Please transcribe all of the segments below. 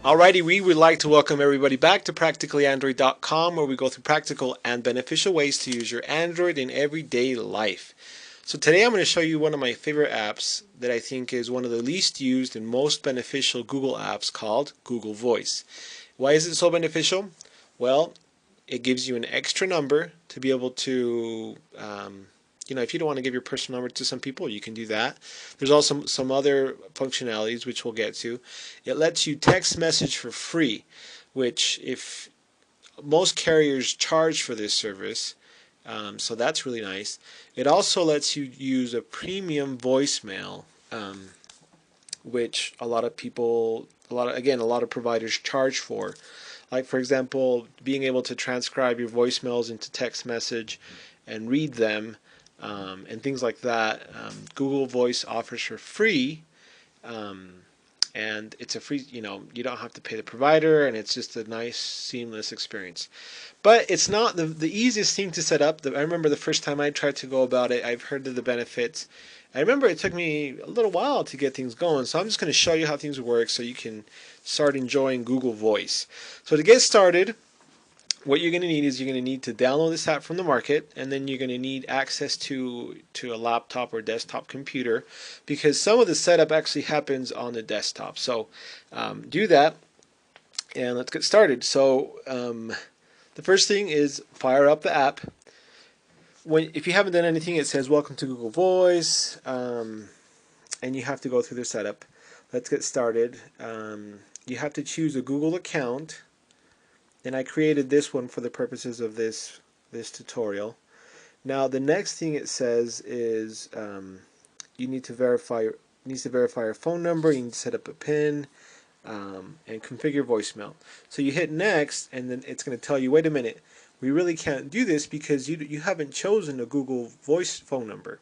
Alrighty, we would like to welcome everybody back to practicallyandroid.com, where we go through practical and beneficial ways to use your Android in everyday life. So today I'm going to show you one of my favorite apps that I think is one of the least used and most beneficial Google apps, called Google Voice. Why is it so beneficial? Well, it gives you an extra number to be able to if you don't want to give your personal number to some people, you can do that. There's also some other functionalities which we'll get to. It lets you text message for free, which if most carriers charge for this service, so that's really nice. It also lets you use a premium voicemail, which a lot of providers charge for. Like, for example, being able to transcribe your voicemails into text message and read them, and things like that. Google Voice offers for free, and it's a free, you don't have to pay the provider, and it's just a nice, seamless experience. But it's not the easiest thing to set up. I remember the first time I tried to go about it, I've heard of the benefits. I remember it took me a little while to get things going, so I'm just going to show you how things work so you can start enjoying Google Voice. So to get started, what you're going to need is you're going to need to download this app from the market, and then you're going to need access to a laptop or desktop computer, because some of the setup actually happens on the desktop. So do that, and let's get started. So the first thing is fire up the app. If you haven't done anything, it says welcome to Google Voice, and you have to go through the setup. Let's get started. You have to choose a Google account, and I created this one for the purposes of this tutorial. Now the next thing it says is you need to verify your phone number. You need to set up a PIN, and configure voicemail. So you hit next, and then it's going to tell you, wait a minute, we really can't do this because you haven't chosen a Google Voice phone number.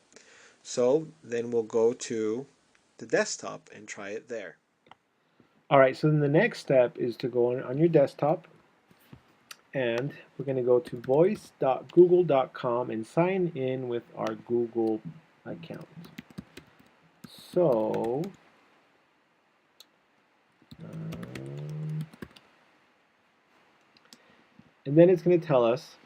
So then we'll go to the desktop and try it there. Alright, so then the next step is to go on your desktop, and we're going to go to voice.google.com and sign in with our Google account. So and then it's going to tell us,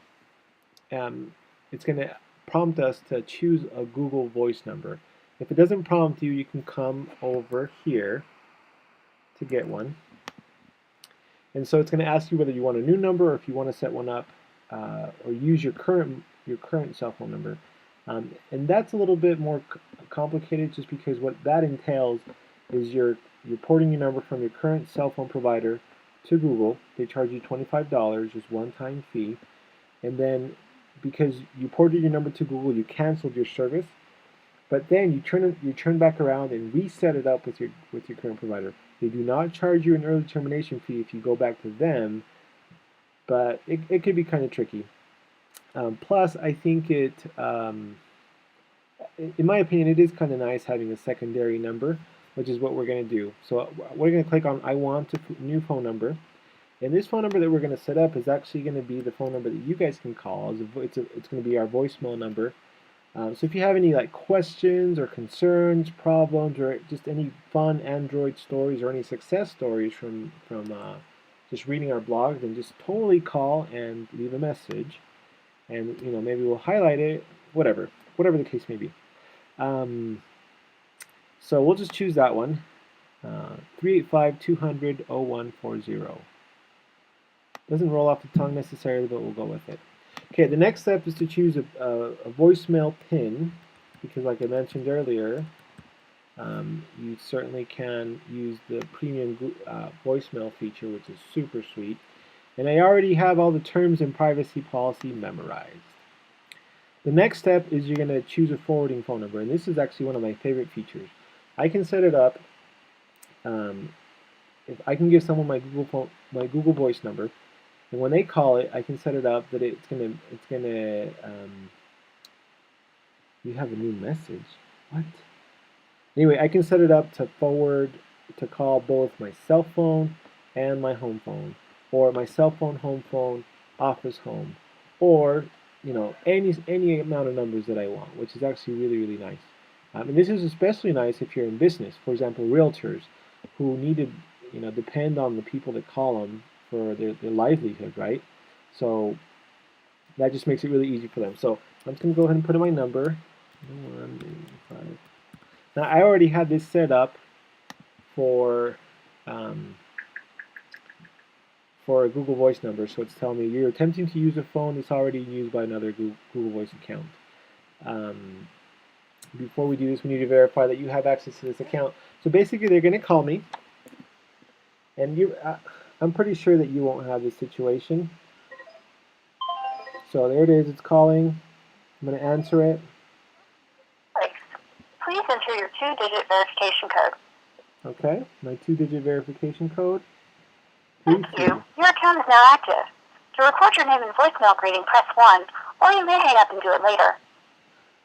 it's going to prompt us to choose a Google Voice number. If it doesn't prompt you, you can come over here to get one. And so it's going to ask you whether you want a new number or if you want to set one up, or use your current cell phone number. And that's a little bit more complicated, just because what that entails is you're porting your number from your current cell phone provider to Google. They charge you $25, just one-time fee. And then because you ported your number to Google, you canceled your service. But then you turn back around and reset it up with your current provider. They do not charge you an early termination fee if you go back to them, but it could be kind of tricky. Plus, I think in my opinion, it is kind of nice having a secondary number, which is what we're going to do. So we're going to click on I want a new phone number. And this phone number that we're going to set up is actually going to be the phone number that you guys can call. It's going to be our voicemail number. So if you have any questions or concerns, problems, or just any fun Android stories or any success stories from just reading our blog, then just totally call and leave a message, and maybe we'll highlight it, whatever the case may be. So we'll just choose that one, 385-200-0140. Doesn't roll off the tongue necessarily, but we'll go with it. Okay, the next step is to choose a voicemail PIN, because like I mentioned earlier, you certainly can use the premium voicemail feature, which is super sweet. And I already have all the terms and privacy policy memorized. The next step is you're going to choose a forwarding phone number, and this is actually one of my favorite features. I can set it up. If I can give someone my Google Voice number, and when they call it, I can set it up that it's gonna you have a new message. What? Anyway, I can set it up to call both my cell phone and my home phone, or my cell phone, home phone, office home, or any amount of numbers that I want, which is actually really, really nice. And this is especially nice if you're in business. For example, realtors who needed depend on the people that call them for their livelihood, right? So that just makes it really easy for them. So I'm just going to go ahead and put in my number. 185. Now I already had this set up for um, for a Google Voice number, so it's telling me you're attempting to use a phone that's already used by another Google Voice account. Um, Before we do this, we need to verify that you have access to this account. So basically, they're going to call me, and I'm pretty sure that you won't have this situation. So there it is. It's calling. I'm going to answer it. Please enter your 2-digit verification code. Okay, my 2-digit verification code. Thank you. Your account is now active. To record your name and voicemail greeting, press 1, or you may hang up and do it later.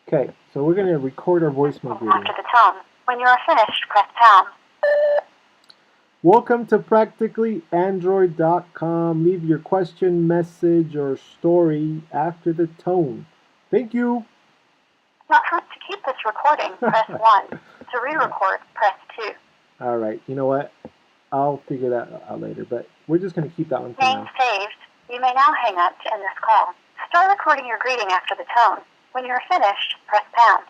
Okay, so we're going to record our voicemail greeting. After the tone. When you are finished, press pound. Welcome to practicallyandroid.com. Leave your question, message, or story after the tone. Thank you. Now, to keep this recording, press 1. To re-record, press 2. All right, you know what? I'll figure that out later, but we're just going to keep that one for now. Name saved. You may now hang up to end this call. Start recording your greeting after the tone. When you're finished, press pound.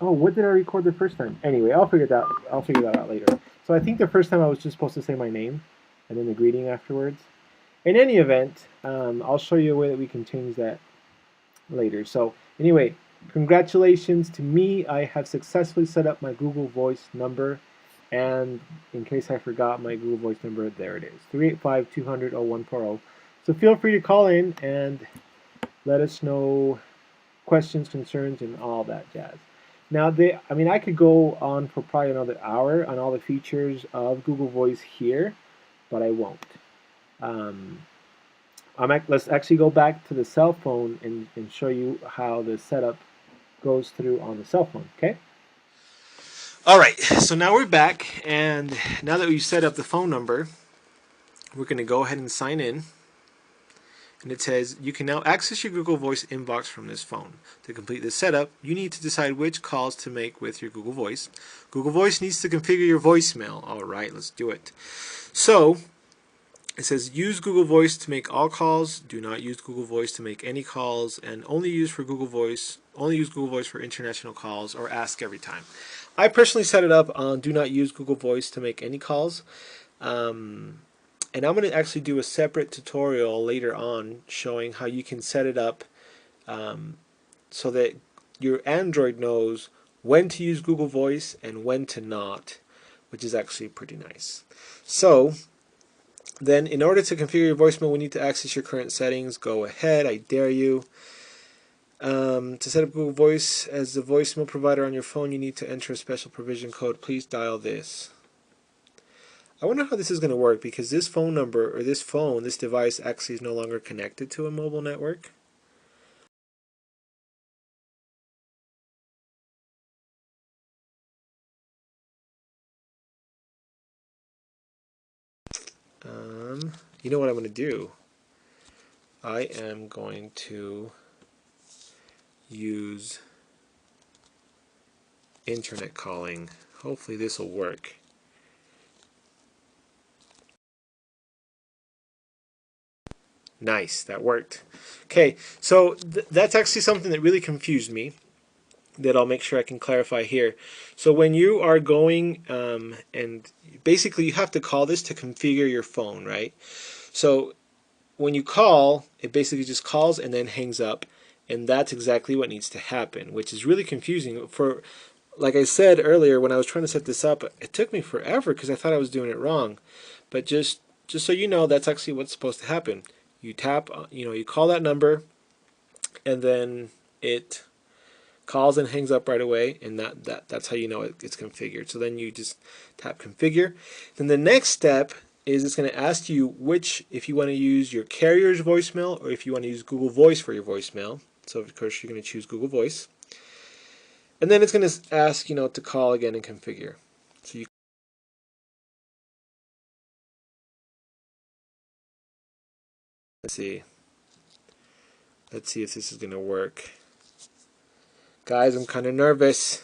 Oh, what did I record the first time? Anyway, I'll figure that out later. So I think the first time I was just supposed to say my name and then the greeting afterwards. In any event, I'll show you a way that we can change that later. So anyway, congratulations to me. I have successfully set up my Google Voice number. And in case I forgot my Google Voice number, there it is, 385-200-0140. So feel free to call in and let us know questions, concerns, and all that jazz. Now, I could go on for probably another hour on all the features of Google Voice here, but I won't. Let's actually go back to the cell phone and show you how the setup goes through on the cell phone, okay? All right, so now we're back, and now that we've set up the phone number, we're going to go ahead and sign in. And it says, you can now access your Google Voice inbox from this phone. To complete this setup, you need to decide which calls to make with your Google Voice. Google Voice needs to configure your voicemail. All right, let's do it. So, it says, use Google Voice to make all calls. Do not use Google Voice to make any calls, and only use Google Voice for international calls or ask every time. I personally set it up on do not use Google Voice to make any calls. And I'm going to actually do a separate tutorial later on showing how you can set it up so that your Android knows when to use Google Voice and when to not, which is actually pretty nice. So then in order to configure your voicemail, we need to access your current settings. Go ahead, I dare you. To set up Google Voice as the voicemail provider on your phone, you need to enter a special provision code. Please dial this. I wonder how this is going to work, because this phone number, or this device actually is no longer connected to a mobile network. You know what I'm going to do? I am going to use internet calling. Hopefully this will work. Nice, that worked. Okay, so that's actually something that really confused me that I'll make sure I can clarify here. So when you are going and basically you have to call this to configure your phone, right? So when you call, it basically just calls and then hangs up, and that's exactly what needs to happen, which is really confusing. Like I said earlier, when I was trying to set this up, it took me forever because I thought I was doing it wrong. But just so you know, that's actually what's supposed to happen. You tap, you call that number, and then it calls and hangs up right away, and that's how you know it's configured. So then you just tap configure. Then the next step is it's going to ask you if you want to use your carrier's voicemail or if you want to use Google Voice for your voicemail. So of course you're going to choose Google Voice. And then it's going to ask, to call again and configure. So let's see if this is going to work. Guys, I'm kind of nervous.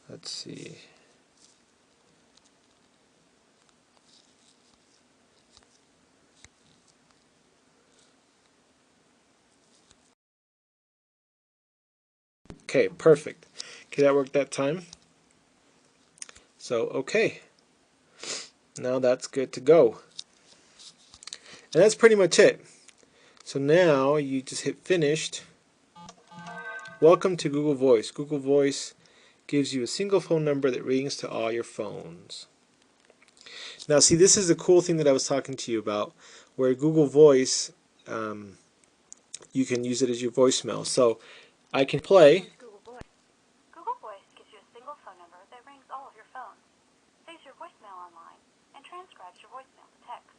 Let's see. Okay, perfect. Okay, that worked that time. So, okay. Now that's good to go. And that's pretty much it. So now you just hit finished. Welcome to Google Voice. Google Voice gives you a single phone number that rings to all your phones. Now, see, this is the cool thing that I was talking to you about, where Google Voice, you can use it as your voicemail. So I can play. Google Voice. Google Voice gives you a single phone number that rings all of your phones, saves your voicemail online, and transcribes your voicemail to text.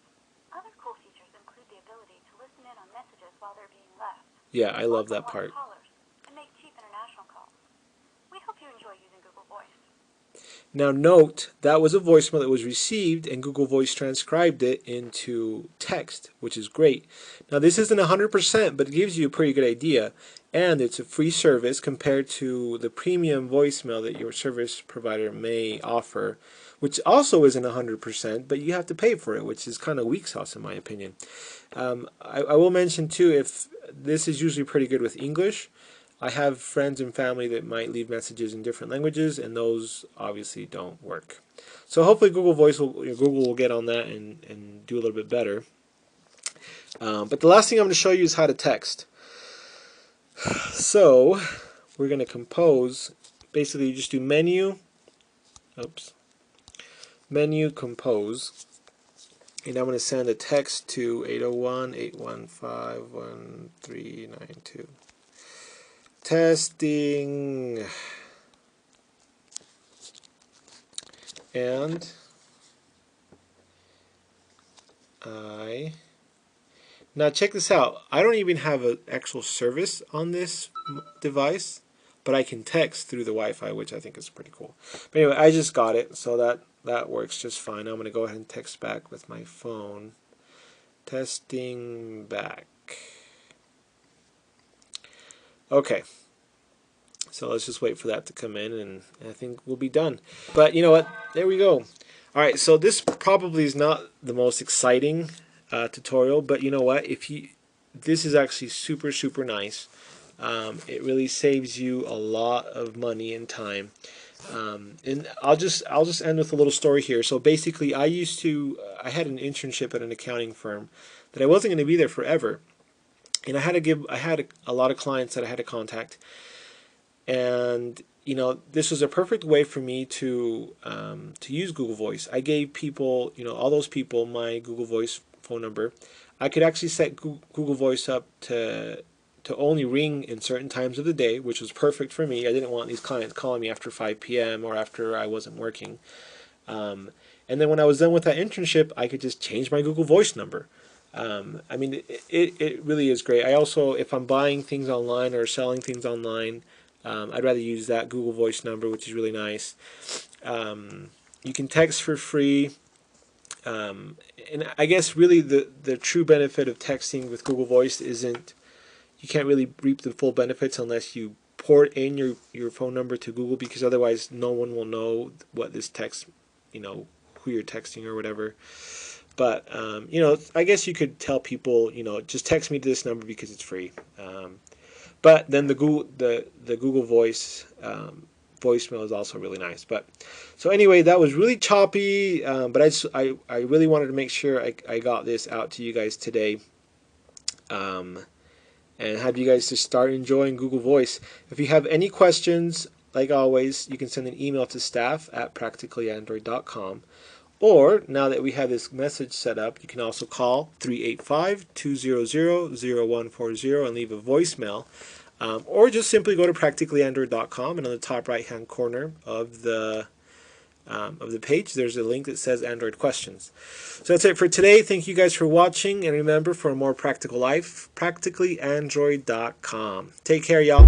Other cool features include the ability to listen in on messages while they're being left. Yeah, I love that part. Callers, and make cheap international calls. We hope you enjoy using Google Voice. Now note, that was a voicemail that was received and Google Voice transcribed it into text, which is great. Now this isn't 100%, but it gives you a pretty good idea. And it's a free service compared to the premium voicemail that your service provider may offer, which also isn't 100%, but you have to pay for it, which is kind of weak sauce in my opinion. I will mention too, if this is usually pretty good with English, I have friends and family that might leave messages in different languages, and those obviously don't work. So hopefully Google will get on that and do a little bit better. But the last thing I'm going to show you is how to text. So we're going to compose. Basically, you just do menu, menu, compose, and I'm going to send a text to 801-815-1392. Testing. And now check this out. I don't even have an actual service on this device, but I can text through the Wi-Fi, which I think is pretty cool. But anyway, I just got it, so that works just fine. I'm going to go ahead and text back with my phone. Testing back. Okay. So let's just wait for that to come in, and I think we'll be done. But you know what? There we go. All right, so this probably is not the most exciting tutorial, but you know what? This is actually super, super nice. It really saves you a lot of money and time. And I'll just end with a little story here. So basically, I had an internship at an accounting firm that I wasn't going to be there forever, and I had a lot of clients that I had to contact. And you know, this was a perfect way for me to use Google Voice. I gave people, all those people, my Google Voice phone number. I could actually set Google Voice up to only ring in certain times of the day, which was perfect for me. I didn't want these clients calling me after 5 p.m. or after I wasn't working. And then when I was done with that internship, I could just change my Google Voice number. I mean, it really is great. I also, if I'm buying things online or selling things online, I'd rather use that Google Voice number, which is really nice. You can text for free. And I guess really the true benefit of texting with Google Voice isn't, you can't really reap the full benefits unless you port in your phone number to Google, because otherwise no one will know what this text, who you're texting or whatever. But, I guess you could tell people, just text me to this number because it's free. But then the Google Voice voicemail is also really nice. But so anyway, that was really choppy, but I really wanted to make sure I got this out to you guys today, and have you guys just start enjoying Google Voice. If you have any questions, like always, you can send an email to staff@practicallyandroid.com. Or, now that we have this message set up, you can also call 385-200-0140 and leave a voicemail. Or just simply go to practicallyandroid.com, and on the top right-hand corner of the page, there's a link that says Android Questions. So that's it for today. Thank you guys for watching, and remember, for a more practical life, practicallyandroid.com. Take care, y'all.